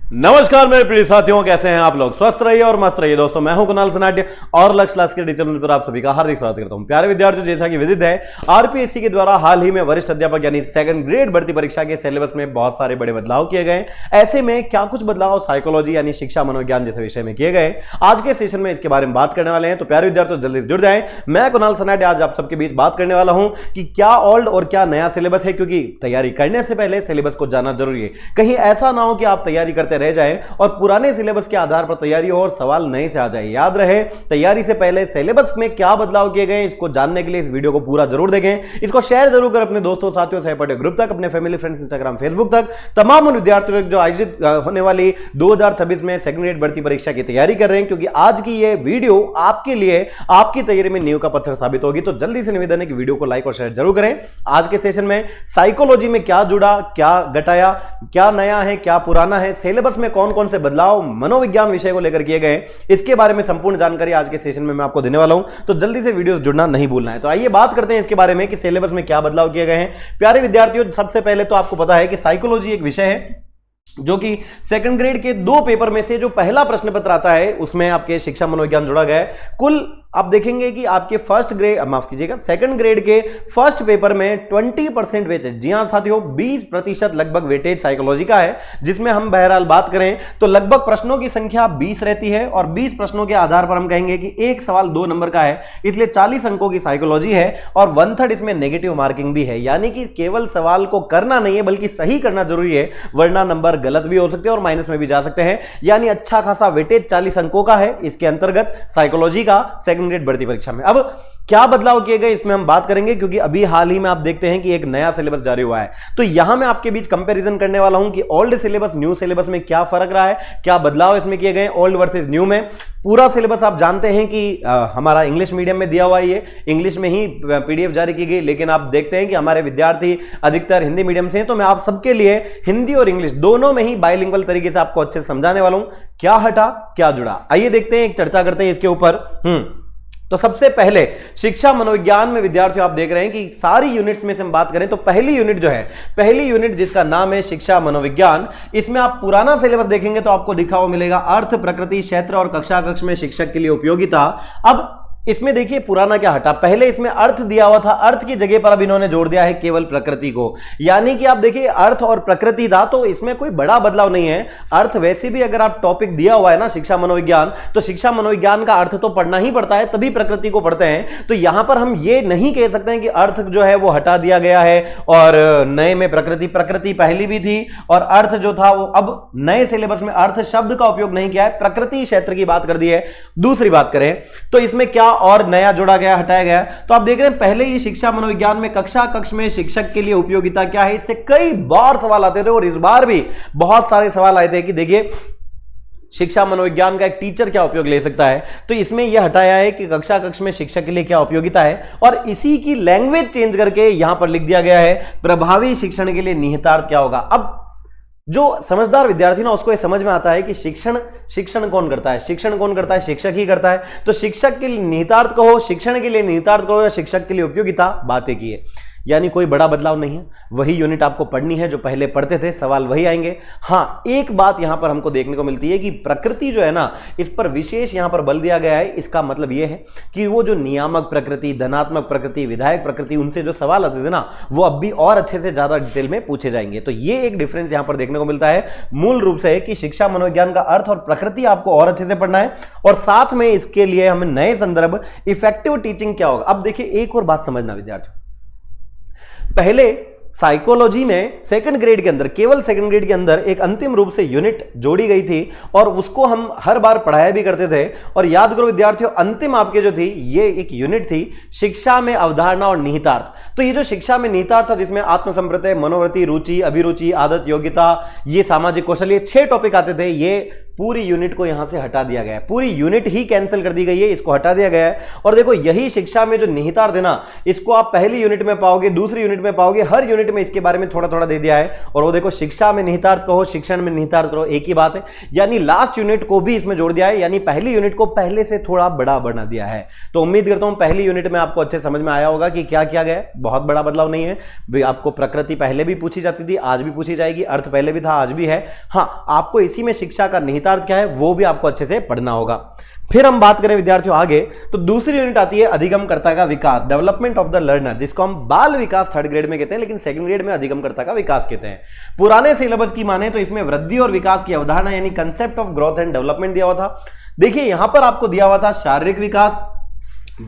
नमस्कार मेरे प्रिय साथियों, कैसे हैं आप लोग। स्वस्थ रहिए और मस्त रहिए दोस्तों। मैं हूं कुणाल सनाट्य और लक्ष्य क्लास के डिजिटल पर आप सभी का हार्दिक स्वागत करता हूं। प्यारे विद्यार्थियों, जैसा कि विदित है, आरपीएससी के द्वारा हाल ही में वरिष्ठ अध्यापक यानी सेकंड ग्रेड भर्ती परीक्षा के सिलेबस में बहुत सारे बड़े बदलाव किए गए। ऐसे में क्या कुछ बदलाव साइकोलॉजी यानी शिक्षा मनोविज्ञान जैसे विषय में किए गए, आज के सेशन में इसके बारे में बात करने वाले हैं। तो प्यारे विद्यार्थियों, जल्दी से जुड़ जाएं। मैं कुणाल सनाट्य आज आप सबके बीच बात करने वाला हूं कि क्या ओल्ड और क्या नया सिलेबस है, क्योंकि तैयारी करने से पहले सिलेबस को जानना जरूरी है। कहीं ऐसा ना हो कि आप तैयारी करते रह जाएं और पुराने सिलेबस के आधार पर तैयारी हो और सवाल नए से आ जाए। याद रहे, तैयारी से पहले सिलेबस में क्या बदलाव किए गए, इसको जानने के लिए इस वीडियो को पूरा जरूर देखें। इसको शेयर जरूर करें अपने दोस्तों, साथियों, सहपाठी ग्रुप तक, अपने फैमिली, फ्रेंड्स, इंस्टाग्राम, फेसबुक तक, तमाम उन विद्यार्थियों जो आयोजित होने वाली 2026 में सेकंड ग्रेड भर्ती परीक्षा की तैयारी कर रहे हैं, क्योंकि आज की ये वीडियो आपके लिए आपकी तैयारी में नींव का पत्थर साबित होगी। तो जल्दी से निवेदन है कि वीडियो को लाइक और शेयर जरूर करें। आज के सेशन में साइकोलॉजी में क्या जुड़ा, क्या घटाया, क्या नया है, क्या पुराना है, सिलेबस में कौन कौन से बदलाव मनोविज्ञान विषय को लेकर किए गए, इसके बारे में संपूर्ण जानकारी आज के सेशन में मैं आपको देने वाला हूं। तो जल्दी से वीडियो जुड़ना नहीं भूलना है। तो आइए बात करते हैं इसके बारे में कि सिलेबस में क्या बदलाव किए गए हैं। प्यारे विद्यार्थियों, सबसे पहले तो आपको पता है कि साइकोलॉजी एक विषय है जो कि सेकंड ग्रेड के 2 पेपर में से जो पहला प्रश्न पत्र आता है उसमें आपके शिक्षा मनोविज्ञान जोड़ा गया है। कुल आप देखेंगे कि आपके फर्स्ट ग्रेड, माफ कीजिएगा, सेकंड ग्रेड के फर्स्ट पेपर में 20% वेटेज, जी हां साथियों, 20% लगभग वेटेज साइकोलॉजी का है, जिसमें हम बहरहाल बात करें तो लगभग प्रश्नों की संख्या 20 रहती है और 20 प्रश्नों के आधार पर हम कहेंगे कि एक सवाल 2 नंबर का है, इसलिए 40 अंकों की साइकोलॉजी है और 1/3 इसमें नेगेटिव मार्किंग भी है। यानी कि केवल सवाल को करना नहीं है बल्कि सही करना जरूरी है, वरना नंबर गलत भी हो सकते हैं और माइनस में भी जा सकते हैं। यानी अच्छा खासा वेटेज 40 अंकों का है इसके अंतर्गत साइकोलॉजी का सेकंड ग्रेड भर्ती परीक्षा में। अब क्या बदलाव किए गए इसमें हम बात करेंगे, क्योंकि अभी हाल ही में आप देखते हैं कि एक नया सिलेबस जारी हुआ है। तो यहां मैं आपके बीच कंपैरिजन करने वाला हूं कि ओल्ड सिलेबस न्यू सिलेबस में क्या फर्क रहा है, क्या बदलाव इसमें किए गए ओल्ड वर्सेस न्यू में। पूरा सिलेबस आप जानते हैं कि हमारा इंग्लिश मीडियम में दिया हुआ है, ये इंग्लिश में ही पीडीएफ जारी की गई, लेकिन आप देखते हैं कि हमारे विद्यार्थी अधिकतर हिंदी मीडियम से हैं। तो मैं आप सबके लिए हिंदी और इंग्लिश दोनों में ही बाइलिंगुअल तरीके से आपको अच्छे से समझाने वाला हूं, क्या हटा क्या जुड़ा। आइए देखते हैं, एक चर्चा करते हैं इसके ऊपर। तो सबसे पहले शिक्षा मनोविज्ञान में विद्यार्थियों आप देख रहे हैं कि सारी यूनिट्स में से हम बात करें तो पहली यूनिट जो है, पहली यूनिट जिसका नाम है शिक्षा मनोविज्ञान, इसमें आप पुराना सिलेबस देखेंगे तो आपको लिखा हुआ मिलेगा अर्थ, प्रकृति, क्षेत्र और कक्षा कक्ष में शिक्षक के लिए उपयोगिता। अब इसमें देखिए पुराना क्या हटा, पहले इसमें अर्थ दिया हुआ था, अर्थ की जगह पर अब इन्होंने जोड़ दिया है केवल प्रकृति को। यानी कि आप देखिए अर्थ और प्रकृति था, तो इसमें कोई बड़ा बदलाव नहीं है। अर्थ वैसे भी अगर आप टॉपिक दिया हुआ है ना शिक्षा मनोविज्ञान, तो शिक्षा मनोविज्ञान का अर्थ तो पढ़ना ही पड़ता है, तभी प्रकृति को पढ़ते हैं। तो यहां पर हम ये नहीं कह सकते हैं कि अर्थ जो है वो हटा दिया गया है और नए में प्रकृति, प्रकृति पहली भी थी और अर्थ जो था वो अब नए सिलेबस में अर्थ शब्द का उपयोग नहीं किया है, प्रकृति क्षेत्र की बात कर दी है। दूसरी बात करें तो इसमें क्या और नया जोड़ा गया, हटाया गया, तो आप देख रहे हैं पहले ही शिक्षा मनोविज्ञान में कक्षा कक्ष में शिक्षक के लिए उपयोगिता क्या है, इससे कई बार सवाल आते थे और इस बार भी बहुत सारे सवाल आए थे कि देखिए शिक्षा मनोविज्ञान का एक टीचर क्या उपयोग ले सकता है। तो इसमें यह हटाया है कि कक्षा कक्ष में शिक्षक के लिए क्या उपयोगिता है और इसी की लैंग्वेज चेंज करके यहां पर लिख दिया गया है प्रभावी शिक्षण के लिए निहितार्थ क्या होगा। अब जो समझदार विद्यार्थी ना उसको ये समझ में आता है कि शिक्षण कौन करता है, शिक्षण कौन करता है, शिक्षक ही करता है। तो शिक्षक के लिए निहितार्थ कहो, शिक्षण के लिए निहितार्थ कहो या शिक्षक के लिए उपयोगिता, बातें की है। यानी कोई बड़ा बदलाव नहीं है, वही यूनिट आपको पढ़नी है जो पहले पढ़ते थे, सवाल वही आएंगे। हां, एक बात यहां पर हमको देखने को मिलती है कि प्रकृति जो है ना, इस पर विशेष यहां पर बल दिया गया है। इसका मतलब यह है कि वो जो नियामक प्रकृति, धनात्मक प्रकृति, विधायक प्रकृति, उनसे जो सवाल आते थे ना, वो अब भी और अच्छे से ज्यादा डिटेल में पूछे जाएंगे। तो ये एक डिफरेंस यहां पर देखने को मिलता है मूल रूप से कि शिक्षा मनोविज्ञान का अर्थ और प्रकृति आपको और अच्छे से पढ़ना है और साथ में इसके लिए हमें नए संदर्भ इफेक्टिव टीचिंग क्या होगा। अब देखिए एक और बात समझना विद्यार्थियों, पहले साइकोलॉजी में सेकंड ग्रेड के अंदर, केवल सेकंड ग्रेड के अंदर एक अंतिम रूप से यूनिट जोड़ी गई थी और उसको हम हर बार पढ़ाया भी करते थे। और याद करो विद्यार्थियों, अंतिम आपके जो थी ये एक यूनिट थी शिक्षा में अवधारणा और निहितार्थ। तो ये जो शिक्षा में निहितार्थ था, जिसमें आत्मसंप्रत्यय, मनोवृत्ति, रुचि, अभिरुचि, आदत, योग्यता, ये सामाजिक कौशल, ये 6 टॉपिक आते थे। ये पूरी यूनिट को यहां से हटा दिया गया है, पूरी यूनिट ही कैंसिल कर दी गई है, इसको हटा दिया गया है। और देखो यही शिक्षा में जो निहितार्थ है ना, इसको आप पहली यूनिट में पाओगे, दूसरी यूनिट में पाओगे, हर यूनिट में इसके बारे में थोड़ा थोड़ा दे दिया है। और वो देखो शिक्षा में निहितार्थ कहो, शिक्षण में निहितार्थ कहो, एक ही बात है। यानी लास्ट यूनिट को भी इसमें जोड़ दिया है, यानी पहली यूनिट को पहले से थोड़ा बड़ा बना दिया है। तो उम्मीद करता हूं पहली यूनिट में आपको अच्छे समझ में आया होगा कि क्या किया गया है। बहुत बड़ा बदलाव नहीं है। आपको प्रकृति पहले भी पूछी जाती थी, आज भी पूछी जाएगी, अर्थ पहले भी था, आज भी है। हां, आपको इसी में शिक्षा का निहितार्थ क्या है वो भी आपको अच्छे से पढ़ना होगा। फिर हम बात करें विद्यार्थियों आगे, तो दूसरी यूनिट आती है अधिगमकर्ता का विकास, डेवलपमेंट ऑफ द लर्नर, जिसको हम बाल विकास थर्ड ग्रेड में कहते हैं, लेकिन सेकंड ग्रेड में अधिगमकर्ता का विकास कहते हैं। पुराने सिलेबस की माने तो इसमें वृद्धि और विकास की अवधारणा यानी concept of growth and development दिया हुआ था। देखिए यहां पर आपको दिया हुआ था शारीरिक विकास,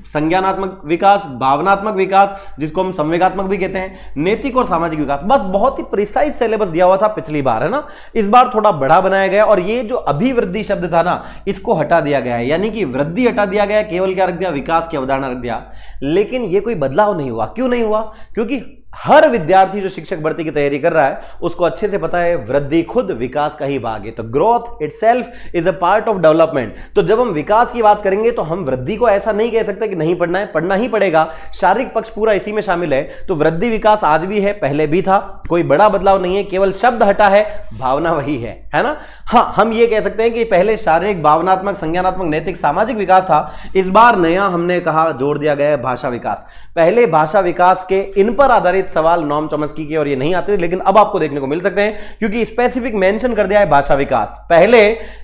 संज्ञानात्मक विकास, भावनात्मक विकास, जिसको हम संवेगात्मक भी कहते हैं, नैतिक और सामाजिक विकास। बस बहुत ही प्रिसाइज सिलेबस दिया हुआ था पिछली बार, है ना। इस बार थोड़ा बड़ा बनाया गया और ये जो अभिवृद्धि शब्द था ना, इसको हटा दिया गया है, यानी कि वृद्धि हटा दिया गया, केवल क्या रख दिया, विकास की अवधारणा रख दिया। लेकिन ये कोई बदलाव नहीं हुआ। क्यों नहीं हुआ? क्योंकि हर विद्यार्थी जो शिक्षक भर्ती की तैयारी कर रहा है उसको अच्छे से पता है वृद्धि खुद विकास का ही भाग है। तो growth itself is a part of development. तो जब हम विकास की बात करेंगे तो हम वृद्धि को ऐसा नहीं कह सकते कि नहीं पढ़ना है, पढ़ना ही पड़ेगा। शारीरिक पक्ष पूरा इसी में शामिल है। तो वृद्धि विकास आज भी है, पहले भी था, कोई बड़ा बदलाव नहीं है, केवल शब्द हटा है, भावना वही है ना। हाँ, हम ये कह सकते हैं कि पहले शारीरिक, भावनात्मक, संज्ञानात्मक, नैतिक, सामाजिक विकास था। इस बार नया हमने कहा जोड़ दिया गया है भाषा विकास। पहले भाषा विकास के इन पर आधारित सवाल नॉम चॉम्स्की के और ये नहीं आते, लेकिन अब आपको देखने को मिल सकते हैं क्योंकि स्पेसिफिक मेंशन कर दिया है भाषा विकास। पहले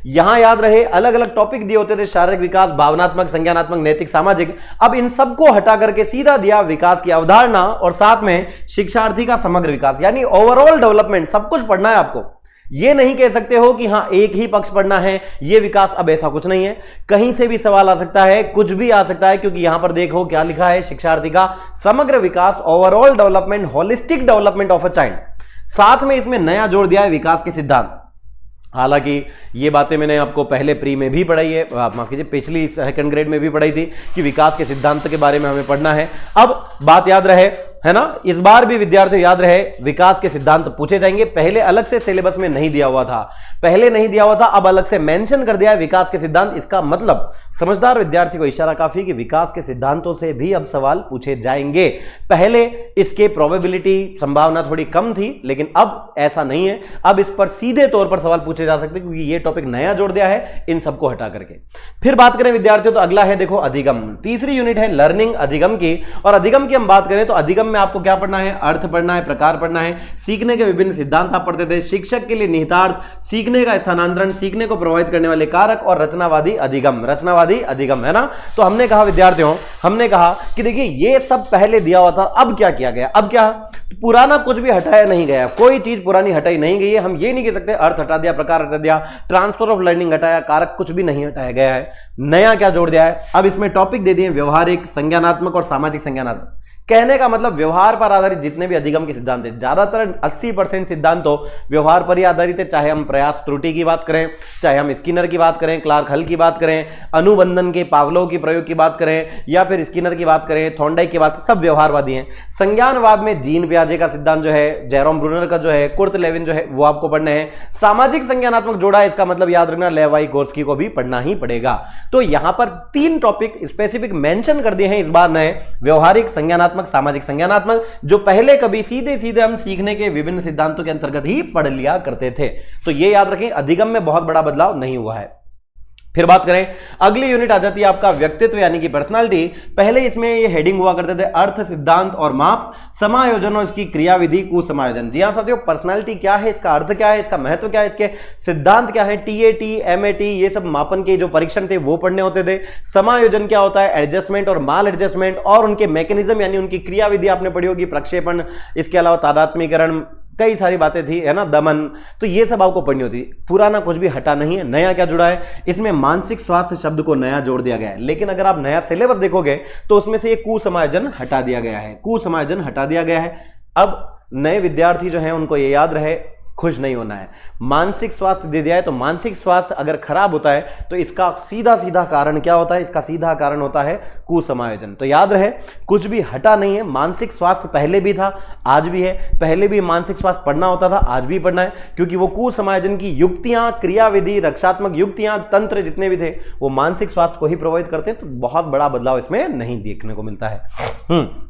यहां याद रहे अलग अलग टॉपिक दिए होते थे, शारीरिक विकास, भावनात्मक, संज्ञानात्मक, नैतिक, सामाजिक। अब इन सबको हटा करके सीधा दिया विकास की अवधारणा और साथ में शिक्षार्थी का समग्र विकास, यानी ओवरऑल डेवलपमेंट। सब कुछ पढ़ना है आपको। ये नहीं कह सकते हो कि हां एक ही पक्ष पढ़ना है, ये विकास। अब ऐसा कुछ नहीं है, कहीं से भी सवाल आ सकता है, कुछ भी आ सकता है, क्योंकि यहां पर देखो क्या लिखा है, शिक्षार्थी का समग्र विकास, overall development, holistic development of a child. साथ में इसमें नया जोड़ दिया है विकास के सिद्धांत। हालांकि ये बातें मैंने आपको पहले प्री में भी पढ़ाई है, माफ कीजिए पिछली सेकंड ग्रेड में भी पढ़ाई थी कि विकास के सिद्धांत के बारे में हमें पढ़ना है। अब बात याद रहे, है ना, इस बार भी विद्यार्थियों याद रहे विकास के सिद्धांत पूछे जाएंगे। पहले अलग से सिलेबस में नहीं दिया हुआ था, पहले नहीं दिया हुआ था, अब अलग से मेंशन कर दिया है विकास के सिद्धांत। इसका मतलब समझदार विद्यार्थी को इशारा काफी कि विकास के सिद्धांतों से भी अब सवाल पूछे जाएंगे। पहले इसके प्रोबेबिलिटी, संभावना थोड़ी कम थी, लेकिन अब ऐसा नहीं है। अब इस पर सीधे तौर पर सवाल पूछे जा सकते क्योंकि ये टॉपिक नया जोड़ दिया है इन सबको हटा करके। फिर बात करें विद्यार्थियों तो अगला है देखो अधिगम। तीसरी यूनिट है लर्निंग अधिगम की। और अधिगम की हम बात करें तो अधिगम में आपको क्या पढ़ना है, अर्थ पढ़ना है, प्रकार पढ़ना है, सीखने के विभिन्न सिद्धांत आप पढ़ते थे, शिक्षक के लिए निहितार्थ, सीखने का स्थानांतरण, सीखने को प्रभावित करने वाले कारक और रचनावादी अधिगम। रचनावादी अधिगम, है ना। तो हमने कहा विद्यार्थियों, हमने कहा कि देखिए ये सब पहले दिया हुआ था, अब क्या किया गया, अब क्या, तो पुराना कुछ भी हटाया नहीं गया, कोई चीज पुरानी हटाई नहीं गई है। हम ये नहीं कह सकते अर्थ हटा दिया, प्रकार हटा दिया, ट्रांसफर ऑफ लर्निंग हटाया, कारक कुछ भी नहीं हटाया गया है। नया क्या जोड़ दिया है, अब इसमें टॉपिक दे दिए व्यवहारिक, संज्ञानात्मक और सामाजिक। संज्ञानात्मक कहने का मतलब व्यवहार पर आधारित जितने भी अधिगम के सिद्धांत हैं, ज्यादातर 80% सिद्धांत तो व्यवहार पर ही आधारित है। चाहे हम प्रयास त्रुटि की बात करें, चाहे हम स्किनर की बात करें, क्लार्क हल की बात करें, अनुबंधन के पावलोव की प्रयोग की बात करें, या फिर स्किनर की बात करें, थॉर्नडाइक की बात, सब व्यवहारवादी हैं। संज्ञानवाद में जीन पियाजे का सिद्धांत जो है, जेरोम ब्रूनर का जो है, कुर्ट लेविन जो है, वो आपको पढ़ने हैं। सामाजिक संज्ञानात्मक जोड़ा है, इसका मतलब याद रखना लेवाई गोर्स्की को भी पढ़ना ही पड़ेगा। तो यहां पर 3 टॉपिक स्पेसिफिक मेंशन कर दिए हैं इस बार नए, व्यवहारिक, संज्ञानात्मक, सामाजिक संज्ञानात्मक, जो पहले कभी सीधे सीधे हम सीखने के विभिन्न सिद्धांतों के अंतर्गत ही पढ़ लिया करते थे। तो ये याद रखें, अधिगम में बहुत बड़ा बदलाव नहीं हुआ है। फिर बात करें, अगली यूनिट आ जाती है आपका व्यक्तित्व यानी कि पर्सनालिटी। पहले इसमें ये हेडिंग हुआ करते थे अर्थ, सिद्धांत और माप, समायोजन और इसकी क्रियाविधि, कुसमायोजन। जी हां साथियों, पर्सनालिटी क्या है, इसका अर्थ क्या है, इसका महत्व क्या है, इसके सिद्धांत क्या है, टीएटी, एमएटी, ये सब मापन के जो परीक्षण थे वो पढ़ने होते थे। समायोजन क्या होता है, एडजस्टमेंट और माल एडजस्टमेंट, और उनके मैकेनिज्म यानी उनकी क्रियाविधि आपने पढ़ी होगी, प्रक्षेपण, इसके अलावा तादात्म्यकरण, कई सारी बातें थी, है ना, दमन। तो ये सब आपको पढ़नी होती। पुराना कुछ भी हटा नहीं है। नया क्या जुड़ा है, इसमें मानसिक स्वास्थ्य शब्द को नया जोड़ दिया गया है। लेकिन अगर आप नया सिलेबस देखोगे तो उसमें से ये कुसमायोजन हटा दिया गया है, कुसमायोजन हटा दिया गया है। अब नए विद्यार्थी जो हैं उनको ये याद रहे खुश नहीं होना है। मानसिक स्वास्थ्य दे दिया है, तो मानसिक स्वास्थ्य अगर खराब होता है तो इसका सीधा सीधा कारण क्या होता है? इसका सीधा कारण होता है कुसमायोजन। तो याद रहे, कुछ भी हटा नहीं है, मानसिक स्वास्थ्य पहले भी था, आज भी है, पहले भी मानसिक स्वास्थ्य पढ़ना होता था, आज भी पढ़ना है, क्योंकि वो कुसमायोजन की युक्तियां, क्रियाविधि, रक्षात्मक युक्तियां, तंत्र जितने भी थे वो मानसिक स्वास्थ्य को ही प्रभावित करते हैं। तो बहुत बड़ा बदलाव इसमें नहीं देखने को मिलता है।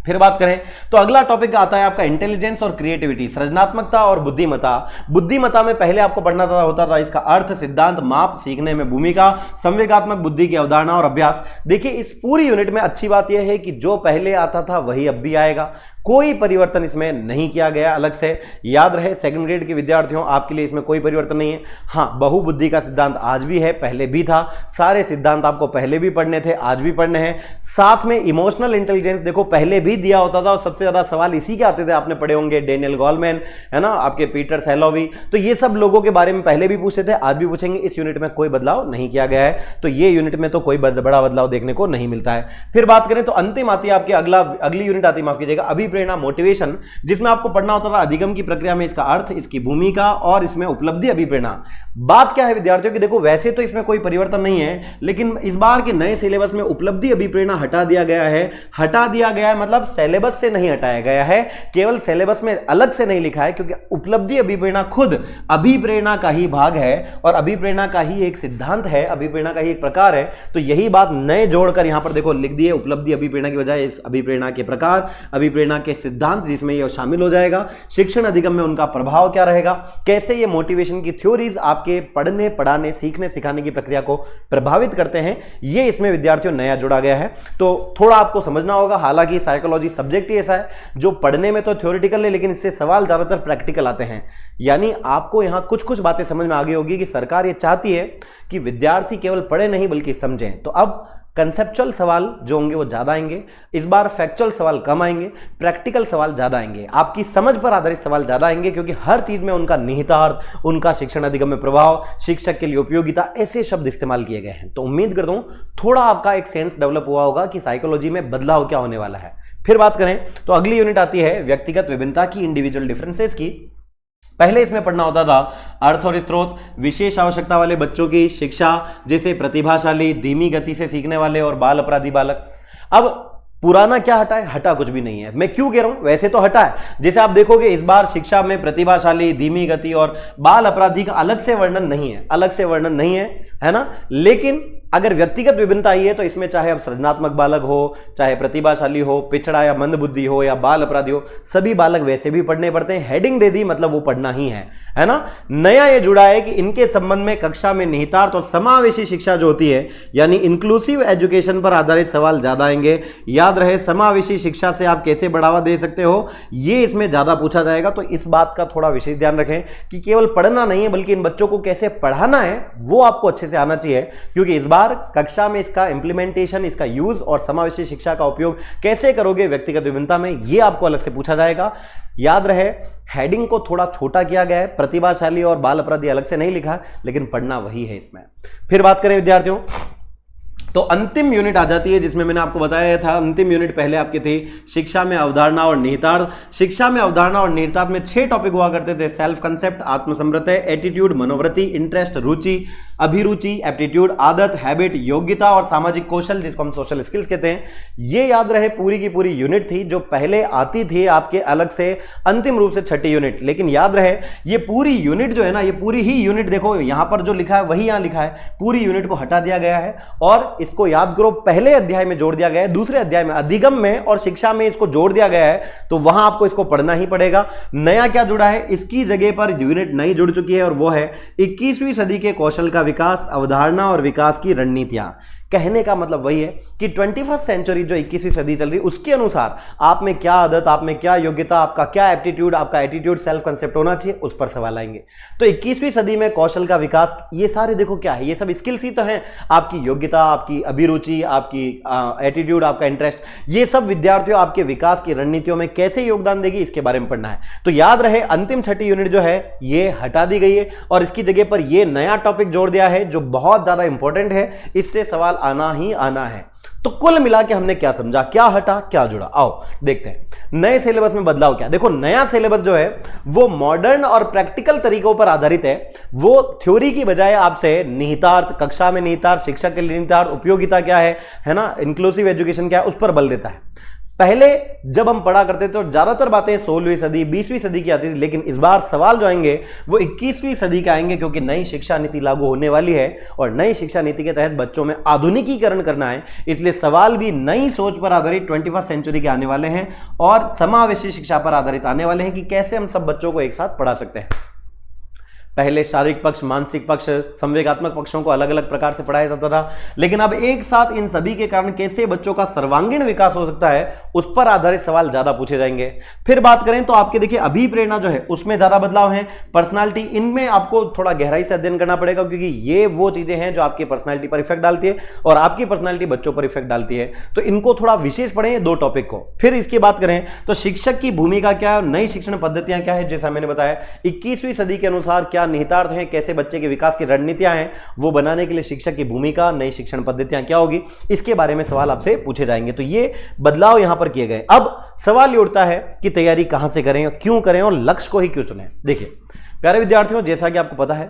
फिर बात करें तो अगला टॉपिक आता है आपका इंटेलिजेंस और क्रिएटिविटी, सृजनात्मकता और बुद्धिमत्ता। बुद्धिमत्ता में पहले आपको पढ़ना होता था इसका अर्थ, सिद्धांत, माप, सीखने में भूमिका, संवेगात्मक बुद्धि की अवधारणा और अभ्यास। देखिए इस पूरी यूनिट में अच्छी बात यह है कि जो पहले आता था वही अब भी आएगा, कोई परिवर्तन इसमें नहीं किया गया अलग से। याद रहे सेकंड ग्रेड के विद्यार्थियों, आपके लिए इसमें कोई परिवर्तन नहीं है। हाँ, बहुबुद्धि का सिद्धांत आज भी है, पहले भी था, सारे सिद्धांत आपको पहले भी पढ़ने थे, आज भी पढ़ने हैं। साथ में इमोशनल इंटेलिजेंस देखो पहले भी दिया होता था और सबसे ज्यादा सवाल इसी के आते थे, आपने पढ़े होंगे, डेनियल गोलमैन है ना, आपके पीटर सैलोवी, तो ये सब लोगों के बारे में पहले भी पूछे थे, आज भी पूछेंगे। इस यूनिट में कोई बदलाव नहीं किया गया है, तो ये यूनिट में तो कोई बड़ा बदलाव देखने को नहीं मिलता है। फिर बात करें तो अंतिम आती है आपकी अगली यूनिट आती है, माफ कीजिएगा, अभिप्रेरणा, मोटिवेशन, जिसमें आपको पढ़ना होता था अधिगम की प्रक्रिया में इसका अर्थ, इसकी भूमिका और इसमें उपलब्धि अभिप्रेरणा। बात क्या है विद्यार्थियों की, देखो वैसे तो इसमें कोई परिवर्तन नहीं है, लेकिन इस बार के नए सिलेबस में उपलब्धि अभिप्रेरणा हटा दिया गया है। हटा दिया गया है मतलब सिलेबस से नहीं हटाया गया है, केवल सिलेबस में अलग से नहीं लिखा है, क्योंकि उपलब्धि अभिप्रेरणा खुद अभिप्रेरणा का ही भाग है और अभिप्रेरणा का ही एक सिद्धांत है, अभिप्रेरणा का ही एक प्रकार है। तो यही बात नए जोड़कर यहां पर देखो लिख दिए, उपलब्धि अभिप्रेरणा की बजाय इस अभिप्रेरणा के प्रकार, अभिप्रेरणा के सिद्धांत, जिसमें यह शामिल हो जाएगा। शिक्षण अधिगम में उनका प्रभाव क्या रहेगा, कैसे ये मोटिवेशन की थ्योरीज आपके पढ़ने, पढ़ाने, सीखने, सिखाने की प्रक्रिया को प्रभावित करते हैं, ये इसमें विद्यार्थियों नया जोड़ा गया है। तो थोड़ा आपको समझना होगा, हालांकि साइकोलॉजी सब्जेक्ट ही ऐसा है जो पढ़ने में तो थ्योरेटिकल है, लेकिन इससे सवाल ज्यादातर प्रैक्टिकल आते हैं। यानी आपको यहां कुछ कुछ बातें समझ में आ गई होगी कि सरकार ये चाहती है कि विद्यार्थी केवल पढ़े नहीं बल्कि समझें। तो अब कंसेप्चुअल सवाल जो होंगे वो ज्यादा आएंगे, इस बार फैक्चुअल सवाल कम आएंगे, प्रैक्टिकल सवाल ज्यादा आएंगे, आपकी समझ पर आधारित सवाल ज्यादा आएंगे, क्योंकि हर चीज में उनका निहितार्थ, उनका शिक्षण अधिगम में प्रभाव, शिक्षक के लिए उपयोगिता, ऐसे शब्द इस्तेमाल किए गए हैं। तो उम्मीद करता हूं थोड़ा आपका एक सेंस डेवलप हुआ होगा कि साइकोलॉजी में बदलाव क्या होने वाला है। फिर बात करें तो अगली यूनिट आती है व्यक्तिगत विभिन्नता की, इंडिविजुअल डिफरेंसेस की। पहले इसमें पढ़ना होता था अर्थ और स्रोत, विशेष आवश्यकता वाले बच्चों की शिक्षा, जैसे प्रतिभाशाली, धीमी गति से सीखने वाले और बाल अपराधी बालक। अब पुराना क्या हटा है? हटा कुछ भी नहीं है। मैं क्यों कह रहा हूं, वैसे तो हटा है। जैसे आप देखोगे इस बार शिक्षा में प्रतिभाशाली, धीमी गति और बाल अपराधी का अलग से वर्णन नहीं है, अलग से वर्णन नहीं है ना। लेकिन अगर व्यक्तिगत विभिन्नता आई है तो इसमें चाहे अब सृजनात्मक बालक हो, चाहे प्रतिभाशाली हो, पिछड़ा या मंद बुद्धि हो या बाल अपराधी हो, सभी बालक वैसे भी पढ़ने पड़ते हैं। हेडिंग दे दी मतलब वो पढ़ना ही है ना। नया ये जुड़ा है कि इनके संबंध में कक्षा में निहितार्थ और समावेशी शिक्षा जो होती है, यानी इंक्लूसिव एजुकेशन पर आधारित सवाल ज्यादा आएंगे। याद रहे समावेशी शिक्षा से आप कैसे बढ़ावा दे सकते हो, ये इसमें ज्यादा पूछा जाएगा। तो इस बात का थोड़ा विशेष ध्यान रखें कि केवल पढ़ना नहीं है बल्कि इन बच्चों को कैसे पढ़ाना है वो आपको अच्छे से आना चाहिए, क्योंकि इस बार कक्षा में इसका इंप्लीमेंटेशन, इसका यूज और समावेशी शिक्षा का उपयोग कैसे करोगे व्यक्तिगत विभिन्नता में, यह आपको अलग से पूछा जाएगा। याद रहे हेडिंग को थोड़ा छोटा किया गया है, प्रतिभाशाली और बाल अपराधी अलग से नहीं लिखा, लेकिन पढ़ना वही है इसमें। फिर बात करें विद्यार्थियों तो अंतिम यूनिट आ जाती है, जिसमें मैंने आपको बताया था अंतिम यूनिट पहले आपकी थी शिक्षा में अवधारणा और निहितार्थ। शिक्षा में अवधारणा और निहितार्थ में 6 टॉपिक हुआ करते थे, सेल्फ कंसेप्ट, आत्मसमृद्धि, एटीट्यूड, मनोवृत्ति, इंटरेस्ट, रुचि, अभिरुचि, एप्टीट्यूड, आदत, हैबिट, योग्यता और सामाजिक कौशल, जिसको हम सोशल स्किल्स कहते हैं। ये याद रहे पूरी की पूरी यूनिट थी जो पहले आती थी आपके अलग से, अंतिम रूप से 6ठी यूनिट। लेकिन याद रहे ये पूरी यूनिट जो है ना, ये पूरी ही यूनिट देखो यहां पर जो लिखा है वही यहां लिखा है, पूरी यूनिट को हटा दिया गया है और इसको याद करो पहले अध्याय में जोड़ दिया गया है, दूसरे अध्याय में अधिगम में और शिक्षा में इसको जोड़ दिया गया है, तो वहां आपको इसको पढ़ना ही पड़ेगा। नया क्या जुड़ा है, इसकी जगह पर यूनिट नई जुड़ चुकी है और वो है 21वीं सदी के कौशल का विकास, अवधारणा और विकास की रणनीतियां। कहने का मतलब वही है कि 21st सेंचुरी जो 21वीं सदी चल रही उसके अनुसार आप में क्या आदत, आप में क्या योग्यता, आपका क्या एप्टीट्यूड, आपका एटीट्यूड, सेल्फ कंसेप्ट होना चाहिए, उस पर सवाल आएंगे। तो 21वीं सदी में कौशल का विकास, ये सारे देखो क्या है, ये सब स्किल्स ही तो हैं। आपकी योग्यता, आपकी अभिरुचि, आपकी एटीट्यूड, आपका इंटरेस्ट, ये सब विद्यार्थियों आपके विकास की रणनीतियों में कैसे योगदान देगी, इसके बारे में पढ़ना है। तो याद रहे अंतिम 6ठी यूनिट जो है ये हटा दी गई है और इसकी जगह पर ये नया टॉपिक जोड़ दिया है जो बहुत ज्यादा इंपॉर्टेंट है, इससे सवाल आना ही आना है। तो कुल मिला के हमने क्या समझा, क्या हटा क्या जुड़ा, आओ देखते हैं। नए सिलेबस में बदलाव क्या। देखो नया सिलेबस जो है वो मॉडर्न और प्रैक्टिकल तरीकों पर आधारित है। वो थ्योरी की बजाय आपसे निहितार्थ, कक्षा में निहितार्थ, शिक्षक के लिए निहितार्थ, उपयोगिता क्या है ना, इंक्लूसिव एजुकेशन क्या है, उस पर बल देता है। पहले जब हम पढ़ा करते थे तो ज्यादातर बातें 16वीं सदी 20वीं सदी की आती थी, लेकिन इस बार सवाल जो आएंगे वो 21वीं सदी के आएंगे, क्योंकि नई शिक्षा नीति लागू होने वाली है और नई शिक्षा नीति के तहत बच्चों में आधुनिकीकरण करना है। इसलिए सवाल भी नई सोच पर आधारित 21वीं सेंचुरी के आने वाले हैं और समावेशी शिक्षा पर आधारित आने वाले हैं कि कैसे हम सब बच्चों को एक साथ पढ़ा सकते हैं। पहले शारीरिक पक्ष, मानसिक पक्ष, संवेगात्मक पक्षों को अलग अलग प्रकार से पढ़ाया जाता था, लेकिन अब एक साथ इन सभी के कारण कैसे बच्चों का सर्वांगीण विकास हो सकता है उस पर आधारित सवाल ज्यादा पूछे जाएंगे। फिर बात करें तो आपके देखिए अभिप्रेरणा जो है उसमें ज्यादा बदलाव है। पर्सनालिटी, इनमें आपको थोड़ा गहराई से अध्ययन करना पड़ेगा, क्योंकि ये वो चीजें हैं जो आपकी पर्सनालिटी पर इफेक्ट डालती है और आपकी पर्सनालिटी बच्चों पर इफेक्ट डालती है, तो इनको थोड़ा विशेष पढ़ें दो टॉपिक को। फिर इसकी बात करें तो शिक्षक की भूमिका क्या है, नई शिक्षण पद्धतियां क्या है, जैसा मैंने बताया 21वीं सदी के अनुसार क्या निहितार्थ है, कैसे बच्चे के विकास की रणनीतियां हैं, वो बनाने के लिए शिक्षक की भूमिका, नई शिक्षण पद्धतियां क्या होगी, इसके बारे में सवाल आपसे पूछे जाएंगे। तो ये बदलाव यहां पर किए गए। अब सवाल ये उठता है कि तैयारी कहां से करें, क्यों करें और लक्ष्य को ही क्यों चुनें। देखिए प्यारे विद्यार्थियों, जैसा कि आपको पता है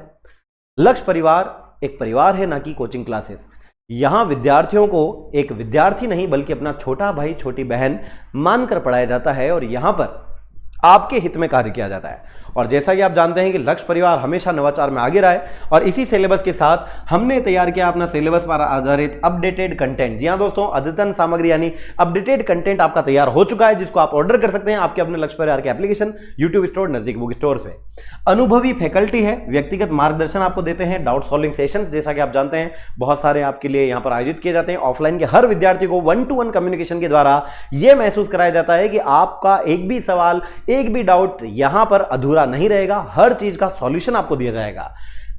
लक्ष्य परिवार एक परिवार है, ना कि कोचिंग क्लासेस। यहां विद्यार्थियों को एक विद्यार्थी नहीं बल्कि अपना छोटा भाई छोटी बहन मानकर पढ़ाया जाता है और यहां पर आपके हित में कार्य किया जाता है। और जैसा कि आप जानते हैं कि लक्ष्य परिवार हमेशा नवाचार में आगे रहा है और इसी सिलेबस के साथ हमने तैयार किया अपना सिलेबस पर आधारित अपडेटेड कंटेंट। जी हां दोस्तों, अद्यतन सामग्री यानी अपडेटेड कंटेंट आपका तैयार हो चुका है, जिसको आप ऑर्डर कर सकते हैं आपके अपने लक्ष्य परिवार के एप्लीकेशन, यूट्यूब स्टोर, नजदीक बुक स्टोर से। अनुभवी फैकल्टी है, व्यक्तिगत मार्गदर्शन आपको देते हैं, डाउट सॉल्विंग सेशंस जैसा कि आप जानते हैं बहुत सारे आपके लिए यहां पर आयोजित किए जाते हैं। ऑफलाइन के हर विद्यार्थी को 1-to-1 कम्युनिकेशन के द्वारा यह महसूस कराया जाता है कि आपका एक भी सवाल, एक भी डाउट यहां पर अधूरा नहीं रहेगा, हर चीज का सॉल्यूशन आपको दिया जाएगा।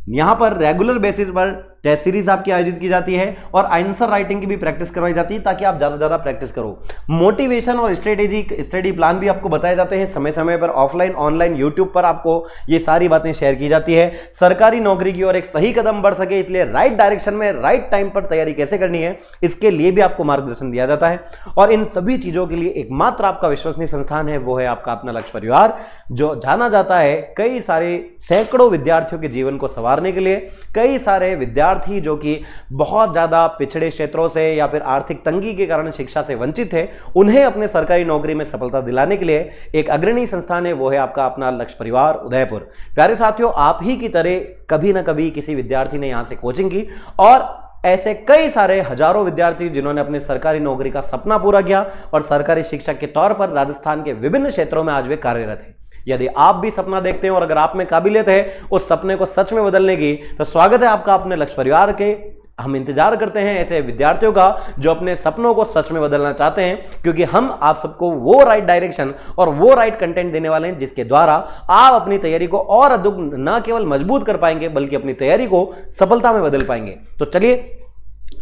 यहां पर रेगुलर बेसिस पर टेस्ट सीरीज आपकी आयोजित की जाती है और आंसर राइटिंग की भी प्रैक्टिस करवाई जाती है ताकि आप ज्यादा से ज्यादा प्रैक्टिस करो। मोटिवेशन और स्ट्रेटेजिक स्टडी प्लान भी आपको बताए जाते हैं समय समय पर, ऑफलाइन ऑनलाइन यूट्यूब पर आपको ये सारी बातें शेयर की जाती है। सरकारी नौकरी की ओर एक सही कदम बढ़ सके इसलिए राइट डायरेक्शन में राइट टाइम पर तैयारी कैसे करनी है इसके लिए भी आपको मार्गदर्शन दिया जाता है। और इन सभी चीजों के लिए एकमात्र आपका विश्वसनीय संस्थान है, वो है आपका अपना लक्ष्य परिवार, जो जाना जाता है कई सारे सैकड़ों विद्यार्थियों के जीवन को संवारने के लिए। कई सारे विद्यार्थी जो कि बहुत ज्यादा पिछड़े क्षेत्रों से या फिर आर्थिक तंगी के कारण शिक्षा से वंचित थे, उन्हें अपने सरकारी नौकरी में सफलता दिलाने के लिए एक अग्रणी संस्थान है, वो है आपका अपना लक्ष्य परिवार उदयपुर। प्यारे साथियों, आप ही की तरह कभी ना कभी किसी विद्यार्थी ने यहां से कोचिंग की और ऐसे कई सारे हजारों विद्यार्थी जिन्होंने अपने सरकारी नौकरी का सपना पूरा किया और सरकारी शिक्षक के तौर पर राजस्थान के विभिन्न क्षेत्रों में आज वे कार्यरत हैं। यदि आप भी सपना देखते हैं और अगर आप में काबिलियत है उस सपने को सच में बदलने की, तो स्वागत है आपका अपने लक्ष्य परिवार के। हम इंतजार करते हैं ऐसे विद्यार्थियों का जो अपने सपनों को सच में बदलना चाहते हैं, क्योंकि हम आप सबको वो राइट डायरेक्शन और वो राइट कंटेंट देने वाले हैं जिसके द्वारा आप अपनी तैयारी को और अधिक न केवल मजबूत कर पाएंगे बल्कि अपनी तैयारी को सफलता में बदल पाएंगे। तो चलिए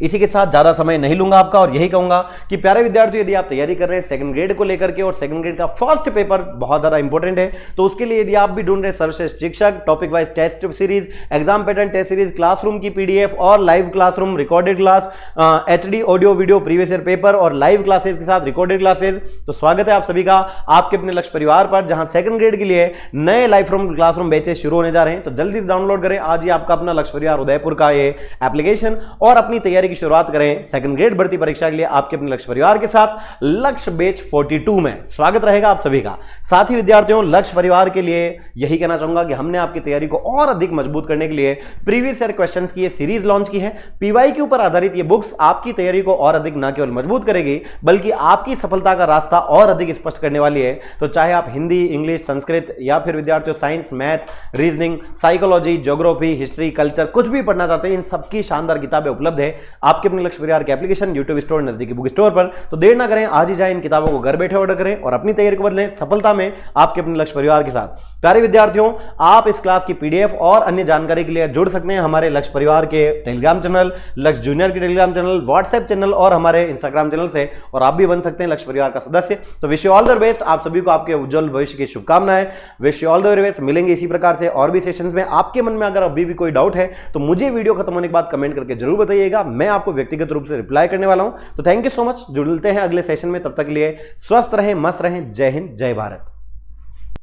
इसी के साथ ज्यादा समय नहीं लूंगा आपका और यही कहूंगा कि प्यारे विद्यार्थी, यदि आप तैयारी कर रहे हैं सेकंड ग्रेड को लेकर के और सेकंड ग्रेड का फर्स्ट पेपर बहुत ज्यादा इंपॉर्टेंट है, तो उसके लिए यदि आप भी ढूंढ रहे हैं सर्वश्रेष्ठ शिक्षक, topic wise test series, exam pattern test series, classroom की पीडीएफ और live classroom, recorded class, HD audio video, previous year paper और लाइव क्लासेज के साथ रिकॉर्डेड क्लासेज, तो स्वागत है आप सभी का आपके अपने लक्ष्य परिवार पर, जहां सेकंड ग्रेड के लिए नए लाइव क्लासरूम बैचेस शुरू होने जा रहे हैं। तो जल्दी से डाउनलोड करें आज ही आपका अपना लक्ष्य परिवार उदयपुर का ये एप्लीकेशन और अपनी तैयारी की शुरुआत करें सेकंड ग्रेड भर्ती परीक्षा के लिए आपके अपने लक्ष्य परिवार के साथ लक्ष्य बैच 42 में। स्वागत रहेगा आप सभी का। साथ ही विद्यार्थियों, लक्ष्य परिवार के लिए यही कहना चाहूंगा कि हमने आपकी तैयारी को और अधिक मजबूत करने के लिए प्रीवियस ईयर क्वेश्चंस की ये सीरीज लॉन्च की है। पीवाईक्यू पर आधारित ये बुक्स आपकी तैयारी को और अधिक न केवल मजबूत करेगी बल्कि आपकी सफलता का रास्ता और अधिक स्पष्ट करने वाली है। तो चाहे आप हिंदी, इंग्लिश, संस्कृत या फिर विद्यार्थियों science, math, reasoning, psychology, geography, history, culture कुछ भी पढ़ना चाहते हैं, इन सबकी शानदार किताबें उपलब्ध है आपके अपने लक्ष्य परिवार के एप्लीकेशन, यूट्यूब स्टोर, नजदीकी बुक स्टोर पर। तो देर ना करें, आज ही जाएं इन किताबों को घर बैठे ऑर्डर करें और अपनी तैयारी को बदलें सफलता में आपके अपने लक्ष्य परिवार के साथ। प्यारे विद्यार्थियों, आप इस क्लास की पीडीएफ और अन्य जानकारी के लिए जुड़ सकते हैं हमारे लक्ष्य परिवार के टेलीग्राम चैनल, लक्ष्य जूनियर के टेलीग्राम चैनल, व्हाट्सएप चैनल और हमारे इंस्टाग्राम चैनल से, और आप भी बन सकते हैं लक्ष्य परिवार का सदस्य। तो wish you all the best, आप सभी को आपके उज्जवल भविष्य की शुभकामनाएं। Wish you all the best. मिलेंगे इसी प्रकार से और भी सेशंस में। आपके मन में अगर अभी भी कोई डाउट है तो मुझे वीडियो खत्म होने के बाद कमेंट करके जरूर बताइएगा। मैं मैं आपको व्यक्तिगत रूप से रिप्लाई करने वाला हूं। तो थैंक यू सो मच, जुड़ते हैं अगले सेशन में, तब तक के लिए स्वस्थ रहें, मस्त रहें। जय हिंद, जय भारत।